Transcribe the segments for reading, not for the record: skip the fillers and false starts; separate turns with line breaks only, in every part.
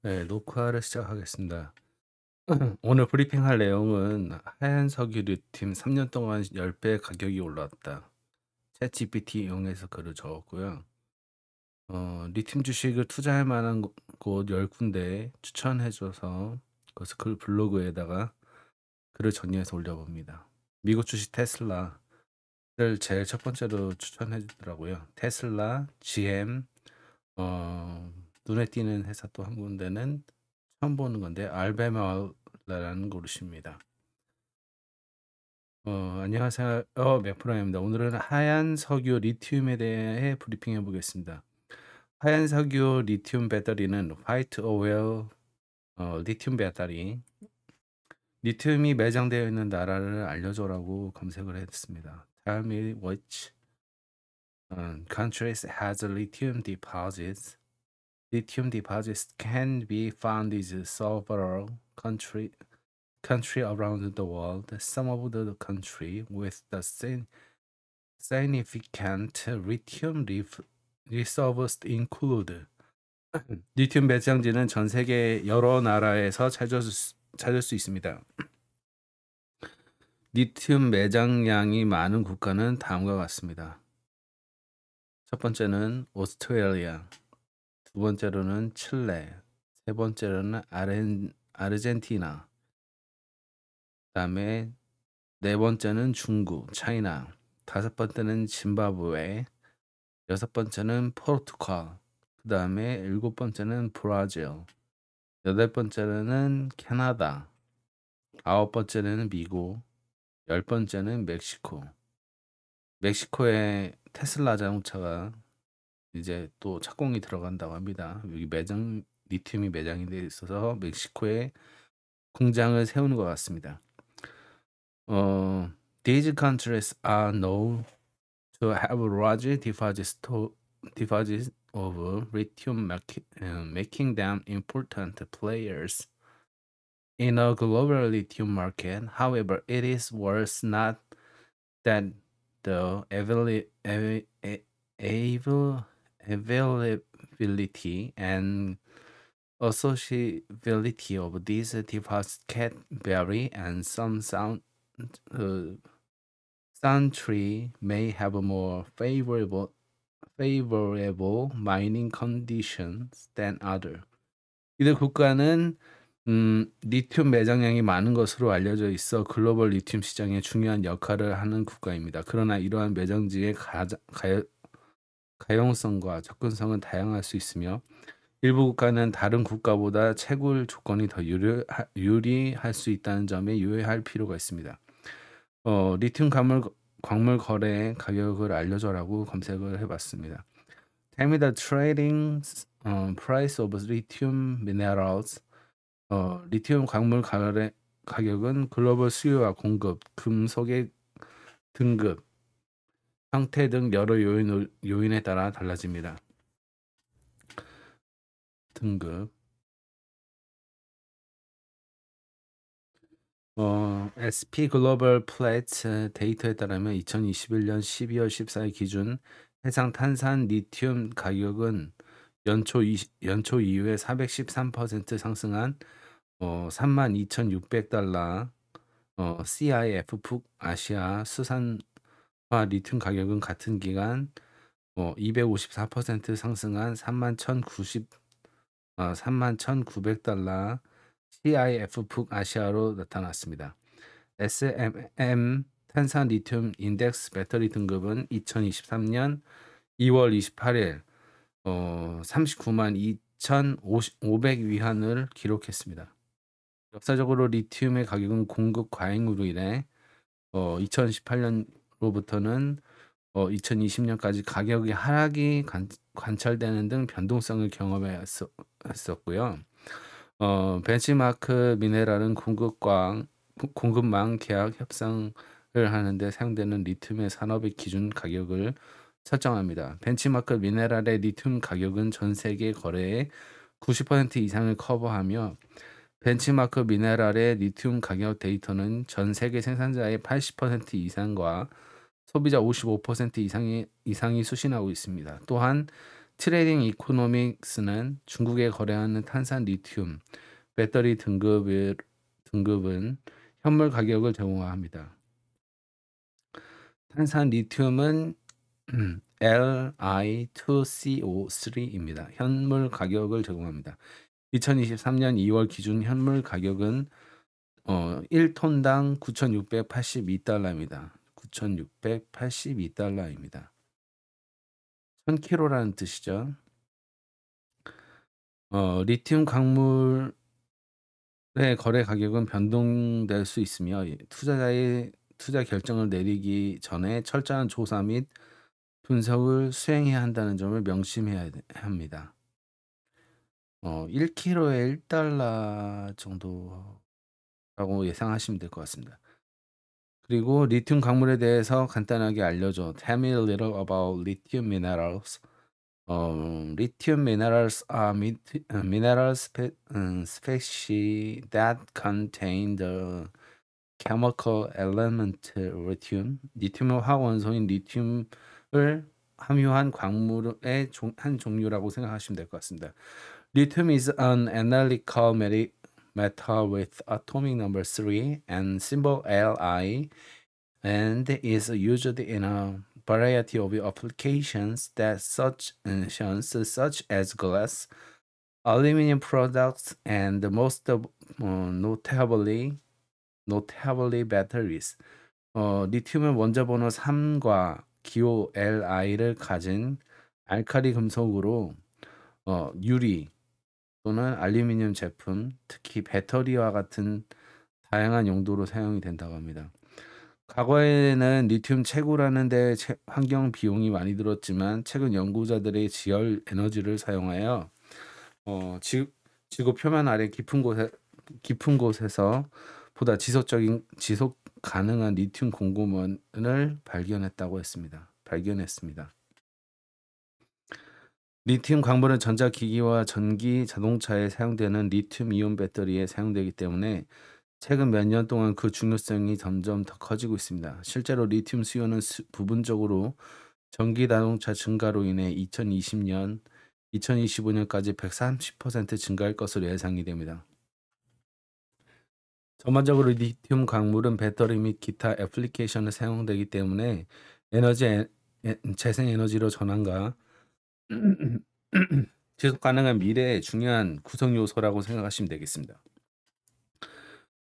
네, 녹화를 시작하겠습니다. 오늘 브리핑할 내용은 하얀 석유 리튬 3년 동안 10배 가격이 올랐다. 챗GPT 이용해서 글을 적었고요. 리튬 주식을 투자할 만한 곳 10군데 추천해줘서 그것을 글 블로그에다가 글을 정리해서 올려봅니다. 미국 주식 테슬라를 제일 첫 번째로 추천해주더라고요. 테슬라, GM, 눈에 띄는 회사 또 한 군데는 처음 보는 건데 알베마라는 곳입니다. 안녕하세요. 맥프라입니다. 오늘은 하얀 석유 리튬에 대해 브리핑해 보겠습니다. 하얀 석유 리튬 배터리는 화이트 오일 리튬 배터리. 리튬이 매장되어 있는 나라를 알려줘라고 검색을 했습니다. Tell me which countries has lithium deposits. Lithium deposits can be found in several country around the world. Some of the country with the significant lithium reserves include 리튬 매장지는 전 세계 여러 나라에서 찾을 수 있습니다. 리튬 매장량이 많은 국가는 다음과 같습니다. 첫 번째는 오스트레일리아, 두 번째로는 칠레, 세 번째로는 아르헨티나, 그다음에 네 번째는 중국, 차이나, 다섯 번째는 짐바브웨, 여섯 번째는 포르투갈, 그 다음에 일곱 번째는 브라질, 여덟 번째는 캐나다, 아홉 번째는 미국, 열 번째는 멕시코. 멕시코에 테슬라 자동차가 이제 또 착공이 들어간다고 합니다. 여기 리튬이 매장이 돼 있어서 멕시코에 공장을 세우는 것 같습니다. These countries are known to have large deposits of lithium, making them important players in a global lithium market. However, it is worth not that the availability and associability of these deposits can vary, and some uh, country may have more favorable mining conditions than other. 이들 국가는 리튬 매장량이 많은 것으로 알려져 있어 글로벌 리튬 시장에 중요한 역할을 하는 국가입니다. 그러나 이러한 매장지의 가용성과 접근성은 다양할 수 있으며 일부 국가는 다른 국가보다 채굴 조건이 더 유리할 수 있다는 점에 유의할 필요가 있습니다. 리튬 광물 거래 가격을 알려줘라고 검색을 해봤습니다. Tell me the trading price of lithium minerals. 리튬 광물 거래 가격은 글로벌 수요와 공급, 금속의 등급, 형태 등 여러 요인에 따라 달라집니다. 등급. SP 글로벌 플랫 데이터에 따르면 2021년 12월 14일 기준 해상 탄산 리튬 가격은 연초 이후에 413% 상승한 32,600달러. CIF 북아시아 수산화 리튬 가격은 같은 기간 254% 상승한 31,900달러. CIF 북아시아로 나타났습니다. SMM 탄산 리튬 인덱스 배터리 등급은 2023년 2월 28일 39만 2,500 위안을 기록했습니다. 역사적으로 리튬의 가격은 공급 과잉으로 인해 2018년로부터는 2020년까지 가격의 하락이 관찰되는 등 변동성을 경험했었고요. 벤치마크 미네랄은 공급망 계약 협상을 하는데 사용되는 리튬의 산업의 기준 가격을 설정합니다. 벤치마크 미네랄의 리튬 가격은 전 세계 거래의 90% 이상을 커버하며 벤치마크 미네랄의 리튬 가격 데이터는 전 세계 생산자의 80% 이상과 소비자 55% 이상이 수신하고 있습니다. 또한 트레이딩 이코노믹스는 중국에 거래하는 탄산 리튬 배터리 등급은 현물 가격을 제공합니다. 탄산 리튬은 Li2CO3입니다. 현물 가격을 제공합니다. 2023년 2월 기준 현물 가격은 1톤당 9,682달러입니다. 9,682달러입니다. 1000kg라는 뜻이죠. 리튬 광물의 거래 가격은 변동될 수 있으며 투자자의 투자 결정을 내리기 전에 철저한 조사 및 분석을 수행해야 한다는 점을 명심해야 합니다. 1kg에 1달러 정도라고 예상하시면 될 것 같습니다. 그리고 리튬 광물에 대해서 간단하게 알려줘. Tell me a little about lithium minerals. Lithium minerals are mineral species that contain the chemical element lithium. 리튬의 화학 원소인 리튬을 함유한 광물의 한 종류라고 생각하시면 될 것 같습니다. Lithium is an analytical metal with atomic number 3 and symbol Li and is used in a variety of applications such as glass, aluminum products, and most notably batteries. 리튬은 원자 번호 3과 기호 Li를 가진 알칼리 금속으로 유리 또는 알루미늄 제품, 특히 배터리와 같은 다양한 용도로 사용이 된다고 합니다. 과거에는 리튬 채굴하는 데 환경 비용이 많이 들었지만 최근 연구자들의 지열 에너지를 사용하여 지구 표면 아래 깊은 곳에서 보다 지속 가능한 리튬 공급원을 발견했습니다. 리튬 광물은 전자기기와 전기 자동차에 사용되는 리튬 이온 배터리에 사용되기 때문에 최근 몇 년 동안 그 중요성이 점점 더 커지고 있습니다. 실제로 리튬 수요는 부분적으로 전기 자동차 증가로 인해 2025년까지 130% 증가할 것으로 예상이 됩니다. 전반적으로 리튬 광물은 배터리 및 기타 애플리케이션에 사용되기 때문에 재생 에너지로 전환과 지속 가능한 미래의 중요한 구성 요소라고 생각하시면 되겠습니다.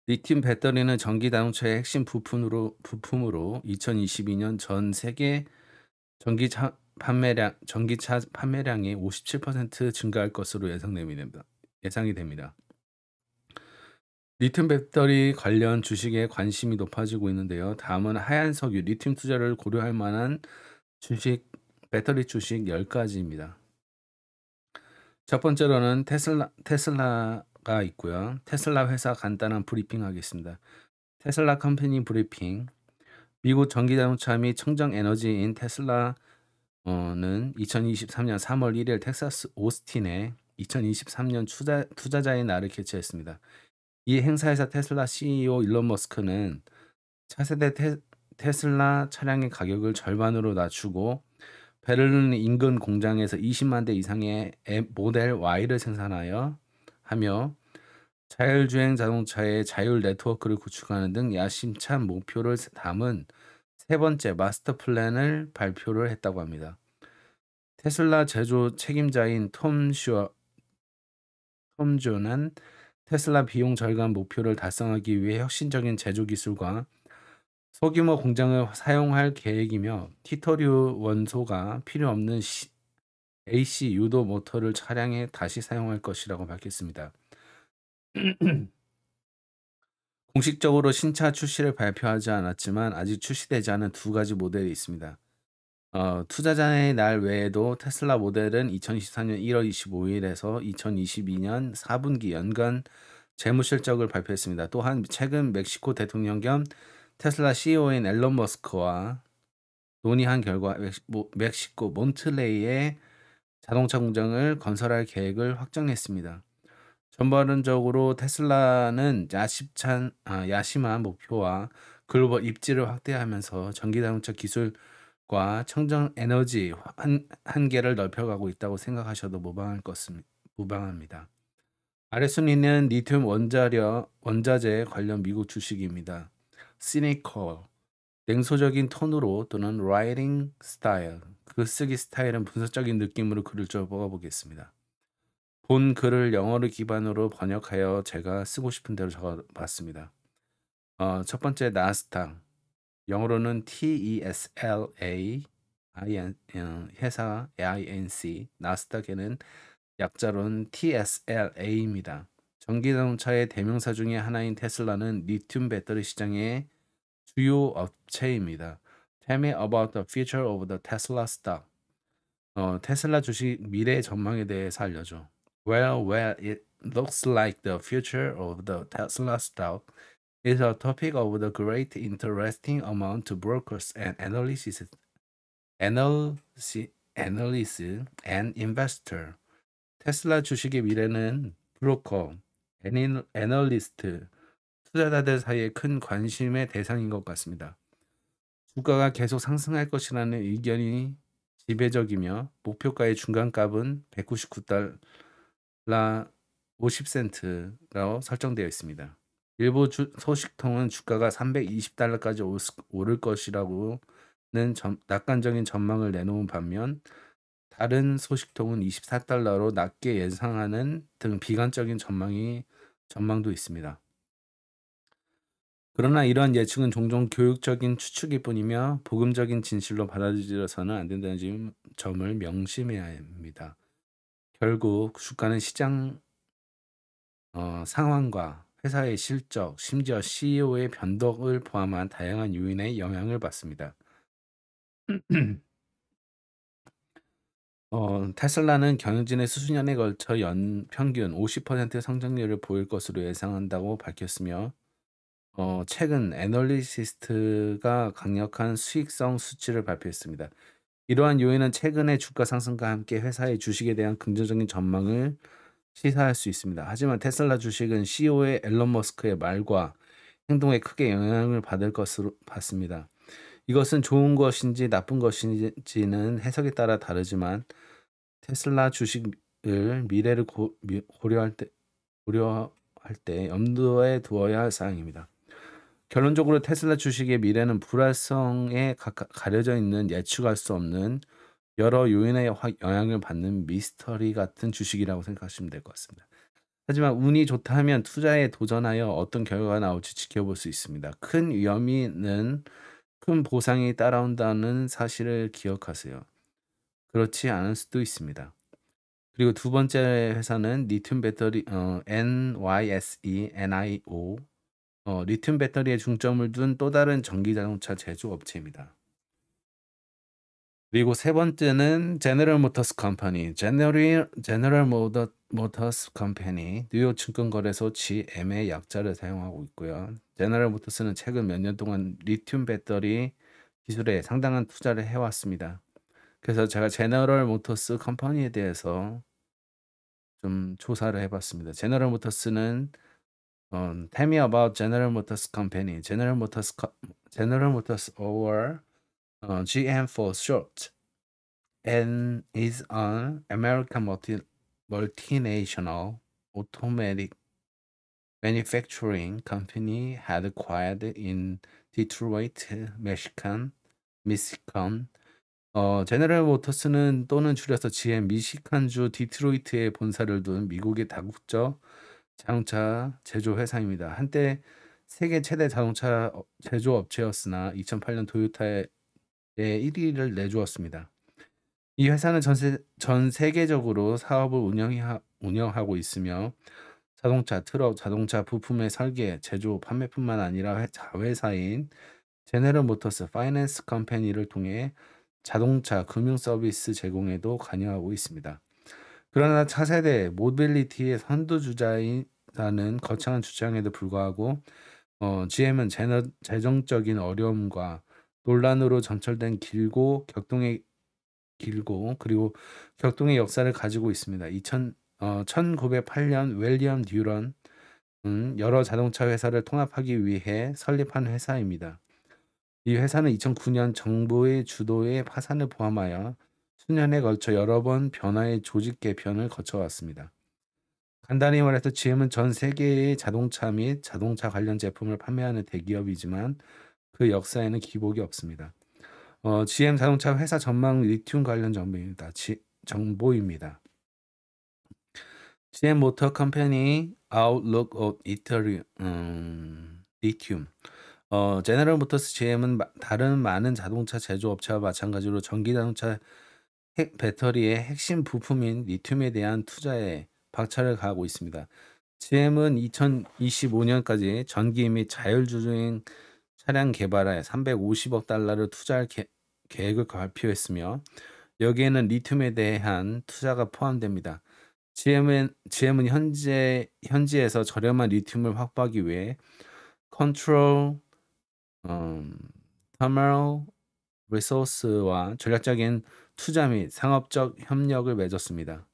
리튬 배터리는 전기 자동차의 핵심 부품으로 2022년 전 세계 전기차 판매량이 57% 증가할 것으로 예상이 됩니다. 리튬 배터리 관련 주식에 관심이 높아지고 있는데요. 다음은 하얀 석유, 리튬 투자를 고려할 만한 배터리 주식 10가지입니다. 첫 번째로는 테슬라가 있고요. 테슬라 회사 간단한 브리핑 하겠습니다. 테슬라 컴퍼니 브리핑. 미국 전기자동차 및 청정에너지인 테슬라는 2023년 3월 1일 텍사스 오스틴에 2023년 투자자의 날을 개최했습니다. 이 행사에서 테슬라 CEO 일론 머스크는 차세대 테슬라 차량의 가격을 절반으로 낮추고 베를린 인근 공장에서 20만 대 이상의 모델 Y를 생산하며 자율주행 자동차의 자율 네트워크를 구축하는 등 야심찬 목표를 담은 세 번째 마스터 플랜을 발표를 했다고 합니다. 테슬라 제조 책임자인 톰 존은 테슬라 비용 절감 목표를 달성하기 위해 혁신적인 제조 기술과 소규모 공장을 사용할 계획이며 티터류 원소가 필요 없는 AC 유도 모터를 차량에 다시 사용할 것이라고 밝혔습니다. 공식적으로 신차 출시를 발표하지 않았지만 아직 출시되지 않은 두 가지 모델이 있습니다. 투자자의 날 외에도 테슬라 모델은 2024년 1월 25일에서 2022년 4분기 연간 재무실적을 발표했습니다. 또한 최근 멕시코 대통령 겸 테슬라 CEO인 앨런 머스크와 논의한 결과 멕시코 몬틀레이에 자동차 공장을 건설할 계획을 확정했습니다. 전반적으로 테슬라는 야심한 목표와 글로벌 입지를 확대하면서 전기자동차 기술 청정 에너지 한계를 넓혀가고 있다고 생각하셔도 무방합니다. 아래 순위는 리튬 원자재 관련 미국 주식입니다. 시니컬, 냉소적인 톤으로 또는 라이팅 스타일, 글쓰기 스타일은 분석적인 느낌으로 글을 적어보겠습니다. 본 글을 영어를 기반으로 번역하여 제가 쓰고 싶은 대로 적어봤습니다. 첫 번째 나스닥, 영어로는 TESLA, 회사 INC, 나스닥에는 약자로는 TSLA입니다. 전기자동차의 대명사 중에 하나인 테슬라는 리튬 배터리 시장의 주요 업체입니다. Tell me about the future of the Tesla stock. 테슬라 주식 미래 전망에 대해서 알려줘. Well, it looks like the future of the Tesla stock is a topic of the great interesting amount to brokers and analysts and investor. 테슬라 주식의 미래는 브로커, 애널리스트, 투자자들 사이에 큰 관심의 대상인 것 같습니다. 주가가 계속 상승할 것이라는 의견이 지배적이며 목표가의 중간값은 199달러 50센트로 설정되어 있습니다. 일부 소식통은 주가가 320달러까지 오를 것이라고는 낙관적인 전망을 내놓은 반면 다른 소식통은 24달러로 낮게 예상하는 등 비관적인 전망도 있습니다. 그러나 이러한 예측은 종종 교육적인 추측일 뿐이며 복음적인 진실로 받아들여서는 안 된다는 점을 명심해야 합니다. 결국 주가는 시장 상황과 회사의 실적, 심지어 CEO의 변덕을 포함한 다양한 요인의 영향을 받습니다. 테슬라는 경영진의 수수년에 걸쳐 연평균 50% 성장률을 보일 것으로 예상한다고 밝혔으며 최근 애널리시스트가 강력한 수익성 수치를 발표했습니다. 이러한 요인은 최근의 주가 상승과 함께 회사의 주식에 대한 긍정적인 전망을 시사할 수 있습니다. 하지만 테슬라 주식은 CEO의 앨런 머스크의 말과 행동에 크게 영향을 받을 것으로 봤습니다. 이것은 좋은 것인지 나쁜 것인지는 해석에 따라 다르지만 테슬라 주식을 미래를 고려할 때 염두에 두어야 할 사항입니다. 결론적으로 테슬라 주식의 미래는 불확실성에 가려져 있는 예측할 수 없는 여러 요인의 영향을 받는 미스터리 같은 주식이라고 생각하시면 될 것 같습니다. 하지만 운이 좋다면 투자에 도전하여 어떤 결과가 나올지 지켜볼 수 있습니다. 큰 위험이는 큰 보상이 따라온다는 사실을 기억하세요. 그렇지 않을 수도 있습니다. 그리고 두 번째 회사는 리튬 배터리 NYSE, 리튬 배터리에 중점을 둔 또 다른 전기자동차 제조업체입니다. 그리고 세 번째는 제너럴 모터스 컴퍼니, 제너럴 모터스 컴퍼니, 뉴욕 증권거래소 GM의 약자를 사용하고 있고요. 제너럴 모터스는 최근 몇 년 동안 리튬 배터리 기술에 상당한 투자를 해왔습니다. 그래서 제가 제너럴 모터스 컴퍼니에 대해서 좀 조사를 해봤습니다. 제너럴 모터스는 Tell me about General Motors Company. General Motors or GM for short, and is an American multinational automatic manufacturing company headquartered in Detroit, Michigan. 제너럴 모터스는 또는 줄여서 GM, 미시간주 디트로이트에 본사를 둔 미국의 다국적 자동차 제조 회사입니다. 한때 세계 최대 자동차 제조 업체였으나 2008년 토요타에 1위를 내주었습니다. 이 회사는 전 세계적으로 사업을 운영하고 있으며 자동차, 트럭, 자동차 부품의 설계, 제조, 판매뿐만 아니라 자회사인 제너럴 모터스 파이낸스 컴퍼니를 통해 자동차 금융 서비스 제공에도 관여하고 있습니다. 그러나 차세대 모빌리티의 선두주자라는 거창한 주장에도 불구하고 GM은 재정적인 어려움과 논란으로 점철된 그리고 격동의 역사를 가지고 있습니다. 1908년 윌리엄 듀런은 여러 자동차 회사를 통합하기 위해 설립한 회사입니다. 이 회사는 2009년 정부의 주도의 파산을 포함하여 수년에 걸쳐 여러 번 변화의 조직 개편을 거쳐왔습니다. 간단히 말해서 GM은 전 세계의 자동차 및 자동차 관련 제품을 판매하는 대기업이지만 그 역사에는 기복이 없습니다. GM 자동차 회사 전망 리튬 관련 정보입니다. GM 모터 컴퍼니 아웃룩 of 리튬. 제너럴 모터스 GM은 다른 많은 자동차 제조업체와 마찬가지로 전기 자동차 배터리의 핵심 부품인 리튬에 대한 투자에 박차를 가하고 있습니다. GM은 2025년까지 전기 및 자율주행 차량 개발에 350억 달러를 투자할 계획을 발표했으며 여기에는 리튬에 대한 투자가 포함됩니다. GM은 현지에서 저렴한 리튬을 확보하기 위해 컨트롤 터널 리소스와 전략적인 투자 및 상업적 협력을 맺었습니다.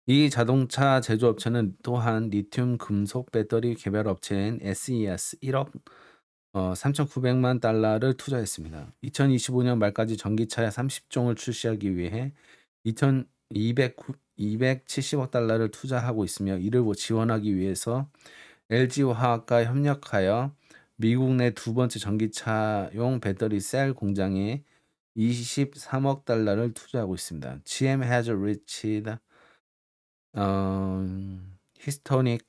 이 자동차 제조업체는 또한 리튬 금속 배터리 개발 업체인 SES 1억 3,900만 달러를 투자했습니다. 2025년 말까지 전기차 30종을 출시하기 위해 2,270억 달러를 투자하고 있으며 이를 지원하기 위해서 LG화학과 협력하여 미국 내 두 번째 전기차용 배터리 셀 공장에 23억 달러를 투자하고 있습니다. GM has reached historic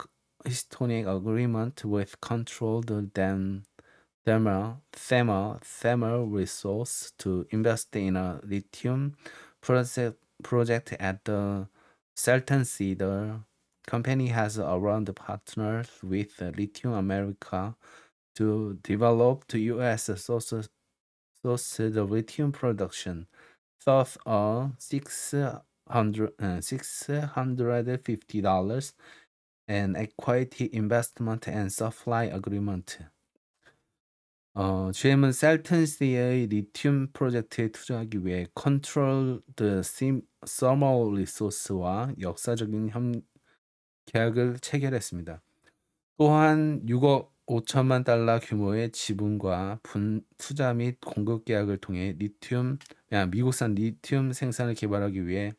agreement with controlled thermal resource to invest in a lithium project at the Salton Sea. The company has around partners with Lithium America to develop the U.S. sourced lithium production. Thus, a $650 and equity investment and supply agreement. GM은 셀튼시의 리튬 프로젝트에 투자하기 위해 컨트롤드 서멀 리소스와 역사적인 계약을 체결했습니다. 또한 6억 5천만 달러 규모의 지분과 투자 및 공급 계약을 통해 미국산 리튬 생산을 개발하기 위해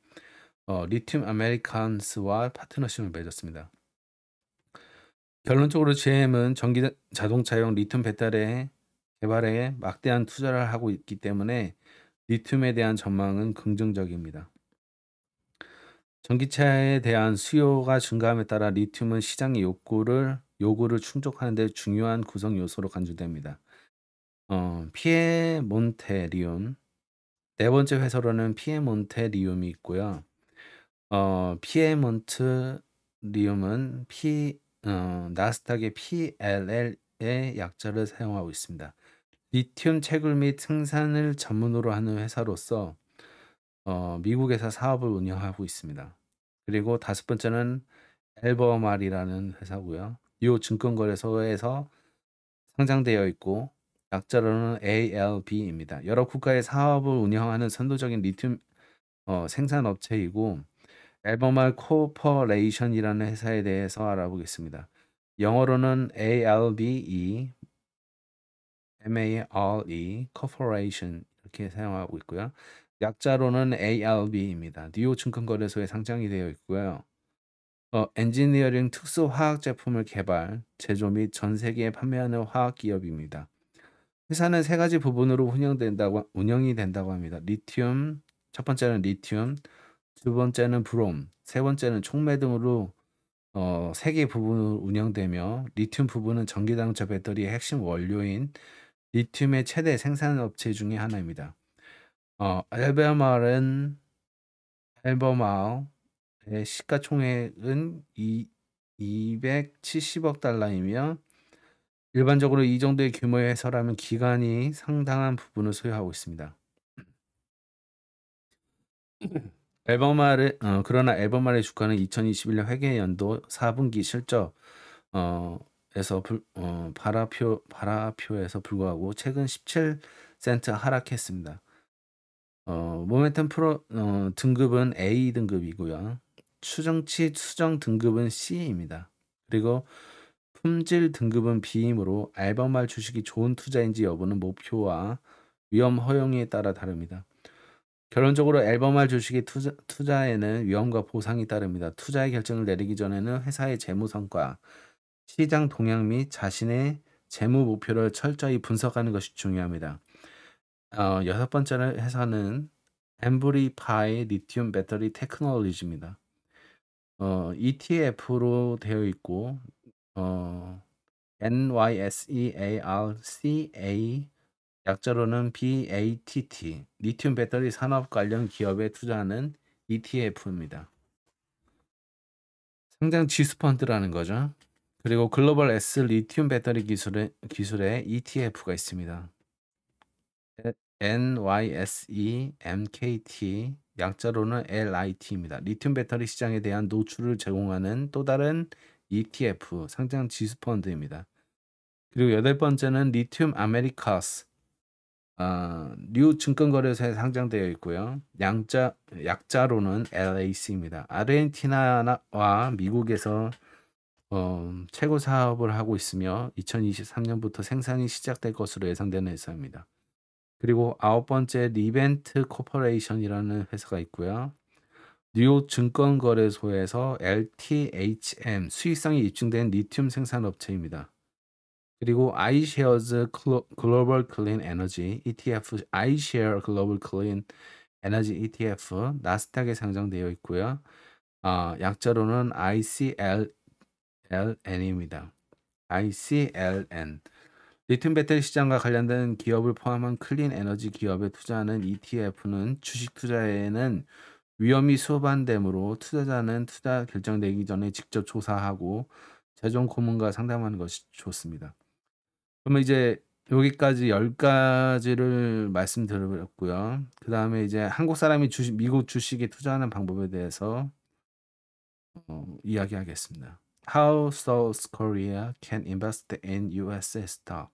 리튬 아메리칸스와 파트너십을 맺었습니다. 결론적으로 GM은 전기 자동차용 리튬 배터리 개발에 막대한 투자를 하고 있기 때문에 리튬에 대한 전망은 긍정적입니다. 전기차에 대한 수요가 증가함에 따라 리튬은 시장의 요구를 충족하는 데 중요한 구성 요소로 간주됩니다. 피에몬테리움 네 번째 회사로는 피에몬테리움이 있고요. 피에몬트리움은 나스닥의 PLL의 약자를 사용하고 있습니다. 리튬 채굴 및 생산을 전문으로 하는 회사로서 미국에서 사업을 운영하고 있습니다. 그리고 다섯 번째는 엘버말이라는 회사고요. 뉴욕 증권거래소에서 상장되어 있고 약자로는 ALB입니다. 여러 국가의 사업을 운영하는 선도적인 리튬 생산 업체이고 엘버말 코퍼레이션이라는 회사에 대해서 알아보겠습니다. 영어로는 ALBE, MARE, Corporation 이렇게 사용하고 있고요. 약자로는 ALB입니다. 뉴욕 증권거래소에 상장이 되어 있고요. 엔지니어링 특수 화학 제품을 개발, 제조 및 전 세계에 판매하는 화학 기업입니다. 회사는 세 가지 부분으로 운영이 된다고 합니다. 첫 번째는 리튬, 두 번째는 브롬, 세 번째는 촉매 등으로 세 개 부분으로 운영되며 리튬 부분은 전기자동차 배터리의 핵심 원료인 리튬의 최대 생산 업체 중에 하나입니다. 알베마의 시가총액은 270억 달러이며 일반적으로 이 정도의 규모의 회사라면 기관이 상당한 부분을 소유하고 있습니다. 그러나 앨범말의 주가는 2021년 회계연도 4분기 실적 에서 발화표에서 불구하고 최근 17센트 하락했습니다. 모멘텀 등급은 A 등급이고요. 추정치 수정 등급은 C입니다. 그리고 품질 등급은 B이므로 앨범말 주식이 좋은 투자인지 여부는 목표와 위험 허용에 따라 다릅니다. 결론적으로 앨범말 주식의 투자에는 위험과 보상이 따릅니다. 투자의 결정을 내리기 전에는 회사의 재무 성과, 시장 동향 및 자신의 재무 목표를 철저히 분석하는 것이 중요합니다. 여섯 번째 회사는 엠브리파이 리튬 배터리 테크놀로지입니다. ETF로 되어 있고 NYSEARCA 약자로는 BATT 리튬 배터리 산업 관련 기업에 투자하는 ETF입니다. 상장 지수 펀드라는 거죠. 그리고 글로벌 S 리튬 배터리 기술의 ETF가 있습니다. NYSEMKT 약자로는 LIT입니다. 리튬 배터리 시장에 대한 노출을 제공하는 또 다른 ETF 상장 지수 펀드입니다. 그리고 여덟 번째는 리튬 아메리카스 뉴 증권거래소에 상장되어 있고요. 약자로는 LAC입니다. 아르헨티나와 미국에서 최고 사업을 하고 있으며 2023년부터 생산이 시작될 것으로 예상되는 회사입니다. 그리고 아홉 번째 리벤트 코퍼레이션이라는 회사가 있고요. 뉴욕 증권거래소에서 LTHM 수익성이 입증된 리튬 생산업체입니다. 그리고 iShares 글로벌 클린 에너지 ETF, iShare 글로벌 클린 에너지 ETF 나스닥에 상장되어 있고요. 약자로는 ICLN입니다. ICLN. 리튬 배터리 시장과 관련된 기업을 포함한 클린 에너지 기업에 투자하는 ETF는 주식 투자에는 위험이 수반되므로 투자자는 투자 결정 내기 전에 직접 조사하고 최종 고문과 상담하는 것이 좋습니다. 그러면 이제 여기까지 10가지를 말씀드렸고요. 그다음에 이제 한국 사람이 미국 주식에 투자하는 방법에 대해서 이야기하겠습니다. How South Korea can invest in US stock.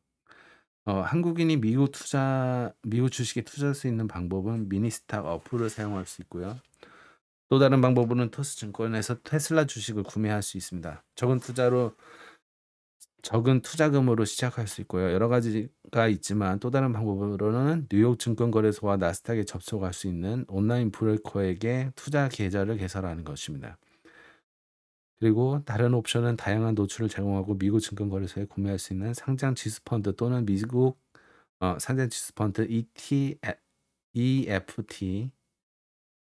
한국인이 미국 주식에 투자할 수 있는 방법은 미니스탁 어플을 사용할 수 있고요. 또 다른 방법으로는 토스증권에서 테슬라 주식을 구매할 수 있습니다. 적은 투자금으로 시작할 수 있고요. 여러 가지가 있지만 또 다른 방법으로는 뉴욕 증권거래소와 나스닥에 접속할 수 있는 온라인 브로커에게 투자 계좌를 개설하는 것입니다. 그리고 다른 옵션은 다양한 노출을 제공하고 미국 증권거래소에 구매할 수 있는 상장 지수펀드 또는 미국 상장 지수펀드 EFT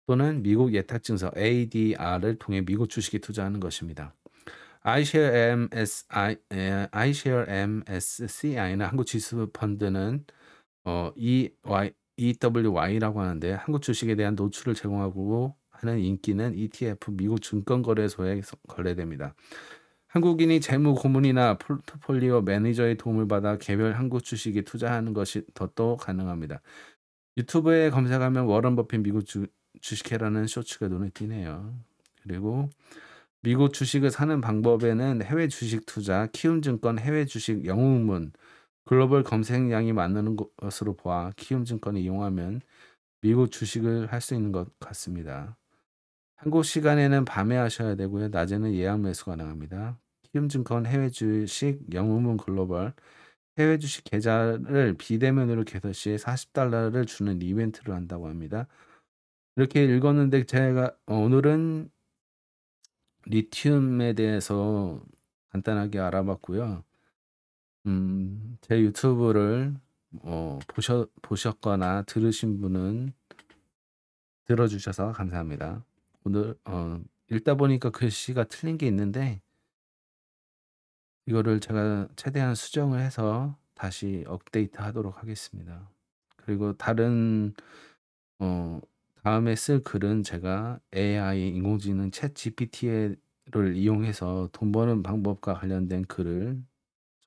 또는 미국 예탁증서 ADR을 통해 미국 주식에 투자하는 것입니다. iShare MSCI는 한국 지수펀드는 EWY라고 하는데 한국 주식에 대한 노출을 제공하고 하는 인기는 ETF 미국 증권거래소에 거래됩니다. 한국인이 재무 고문이나 포트폴리오 매니저의 도움을 받아 개별 한국 주식에 투자하는 것이 더 가능합니다. 유튜브에 검색하면 워런 버핏 미국 주식회라는 쇼츠가 눈에 띄네요. 그리고 미국 주식을 사는 방법에는 해외 주식 투자, 키움증권 해외 주식 영웅문, 글로벌 검색량이 많은 것으로 보아 키움증권을 이용하면 미국 주식을 할 수 있는 것 같습니다. 한국 시간에는 밤에 하셔야 되고요. 낮에는 예약 매수 가능합니다. 키움증권 해외 주식 영웅문 글로벌 해외 주식 계좌를 비대면으로 개설 시 $40를 주는 이벤트를 한다고 합니다. 이렇게 읽었는데 제가 오늘은 리튬에 대해서 간단하게 알아봤고요. 제 유튜브를 보셨거나 들으신 분은 들어주셔서 감사합니다. 오늘 읽다 보니까 글씨가 틀린 게 있는데 이거를 제가 최대한 수정을 해서 다시 업데이트 하도록 하겠습니다. 그리고 다음에 쓸 글은 제가 AI 인공지능 챗 GPT를 이용해서 돈 버는 방법과 관련된 글을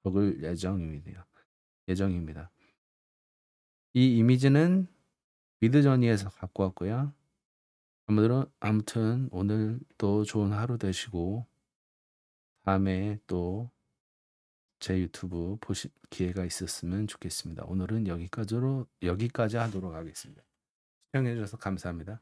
적을 예정입니다. 이 이미지는 미드저니에서 갖고 왔고요. 아무튼 오늘 또 좋은 하루 되시고 다음에 또 제 유튜브 보실 기회가 있었으면 좋겠습니다. 오늘은 여기까지 하도록 하겠습니다. 시청해 주셔서 감사합니다.